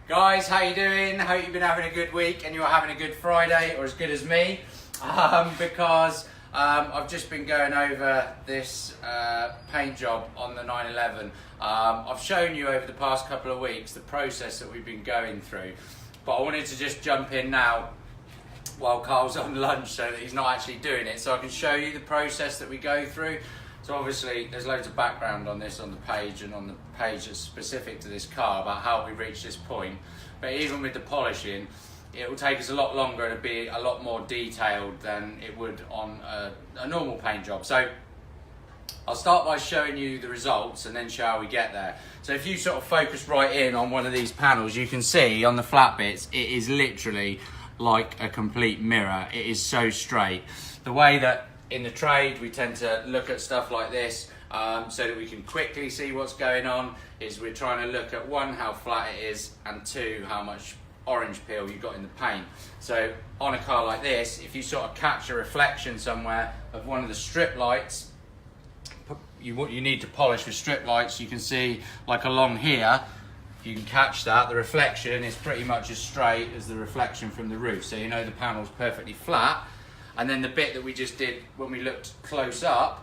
Guys, how you doing? Hope you've been having a good week and you're having a good Friday, or as good as me, because I've just been going over this paint job on the 911. I've shown you over the past couple of weeks the process that we've been going through, but I wanted to just jump in now while Carl's on lunch so that he's not actually doing it, so I can show you the process that we go through. So obviously there's loads of background on this on the page, and on the page that's specific to this car about how we reached this point. But even with the polishing, it will take us a lot longer to be a lot more detailed than it would on a normal paint job. So I'll start by showing you the results and then show how we get there. So if you sort of focus right in on one of these panels, you can see on the flat bits, it is literally like a complete mirror. It is so straight. The way that in the trade we tend to look at stuff like this so that we can quickly see what's going on is we're trying to look at one, how flat it is, and two, how much orange peel you've got in the paint. So on a car like this, if you sort of catch a reflection somewhere of one of the strip lights, you need to polish with strip lights. You can see like along here, if you can catch that, the reflection is pretty much as straight as the reflection from the roof, so you know the panel's perfectly flat. And then the bit that we just did when we looked close up,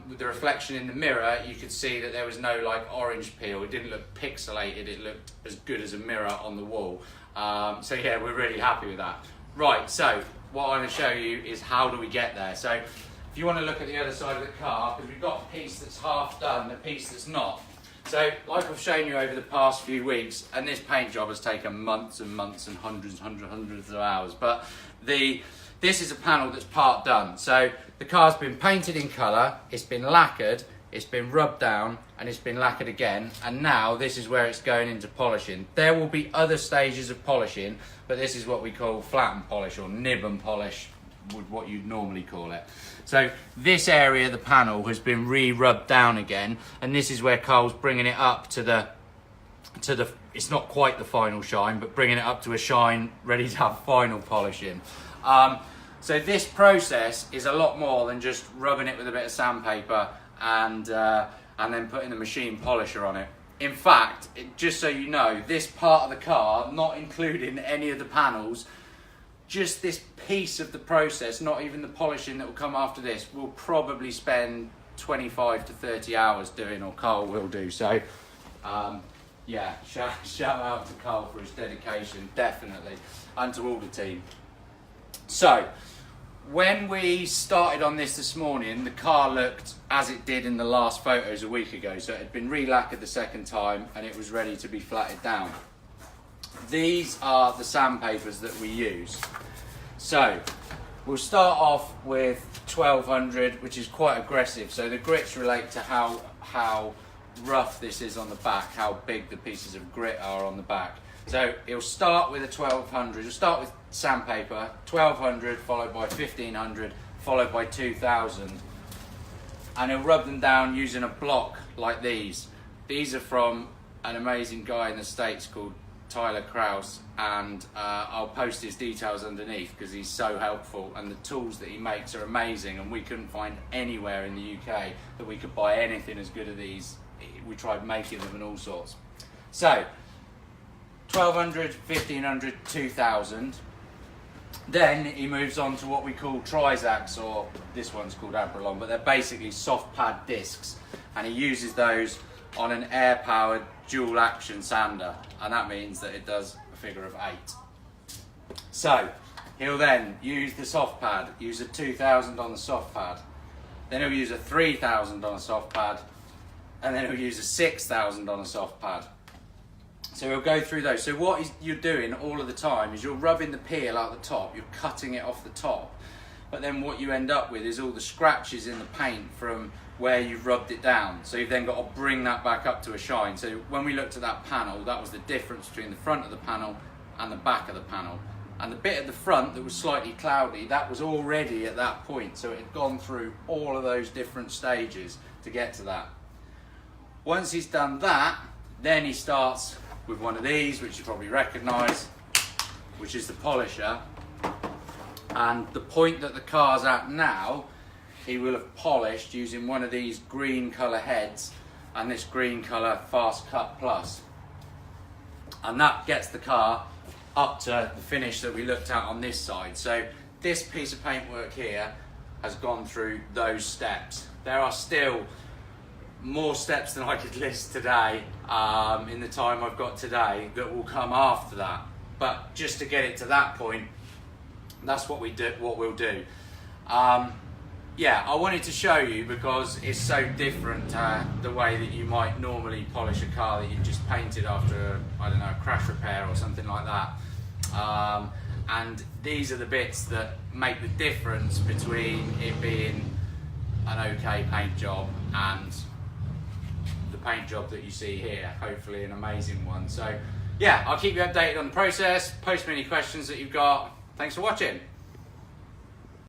with the reflection in the mirror, you could see that there was no like orange peel. It didn't look pixelated, it looked as good as a mirror on the wall. So yeah, we're really happy with that. Right, so what I'm going to show you is how do we get there. So if you want to look at the other side of the car, because we've got a piece that's half done, a piece that's not. So like I've shown you over the past few weeks, and this paint job has taken months and months and hundreds of hours, but this is a panel that's part done. So the car's been painted in colour, it's been lacquered, it's been rubbed down, and it's been lacquered again, and now this is where it's going into polishing. There will be other stages of polishing, but this is what we call flatten polish, or nib and polish, what you'd normally call it. So this area of the panel has been re-rubbed down again, and this is where Carl's bringing it up to the it's not quite the final shine, but bringing it up to a shine ready to have final polishing. So this process is a lot more than just rubbing it with a bit of sandpaper and then putting the machine polisher on it. In fact, just so you know, this part of the car, not including any of the panels, just this piece of the process, not even the polishing that will come after this, we'll probably spend 25 to 30 hours doing, or Carl will do. So yeah, shout out to Carl for his dedication, definitely, and to all the team. So when we started on this morning, the car looked as it did in the last photos a week ago. So it had been re-lacquered the second time and it was ready to be flatted down. These are the sandpapers that we use. So we'll start off with 1200, which is quite aggressive. So the grits relate to how rough this is on the back, how big the pieces of grit are on the back. So it'll start with a 1200. It'll start with sandpaper, 1200 followed by 1500 followed by 2000, and he'll rub them down using a block like these. These are from an amazing guy in the States called Tyler Kraus, and I'll post his details underneath because he's so helpful, and the tools that he makes are amazing, and we couldn't find anywhere in the UK that we could buy anything as good as these. We tried making them and all sorts. So 1200, 1500, 2000. Then he moves on to what we call Trizacs, or this one's called Abralon, but they're basically soft pad discs, and he uses those on an air powered dual action sander, and that means that it does a figure of 8. So he'll then use the soft pad, use a 2000 on the soft pad, then he'll use a 3000 on a soft pad, and then he'll use a 6000 on a soft pad. So we'll go through those. So what you're doing all of the time is you're rubbing the peel out the top, you're cutting it off the top, but then what you end up with is all the scratches in the paint from where you've rubbed it down. So you've then got to bring that back up to a shine. So when we looked at that panel, that was the difference between the front of the panel and the back of the panel. And the bit at the front that was slightly cloudy, that was already at that point. So it had gone through all of those different stages to get to that. Once he's done that, then he starts with one of these, which you probably recognise, which is the polisher. And the point that the car's at now, he will have polished using one of these green colour heads and this green colour Fast Cut Plus. and that gets the car up to the finish that we looked at on this side. So this piece of paintwork here has gone through those steps. There are still more steps than I could list today in the time I've got today that will come after that. But just to get it to that point, that's what we'll do. Yeah, I wanted to show you because it's so different the way that you might normally polish a car that you've just painted after, I don't know, a crash repair or something like that. And these are the bits that make the difference between it being an okay paint job and the paint job that you see here, hopefully an amazing one. So yeah, I'll keep you updated on the process. Post me any questions that you've got. Thanks for watching.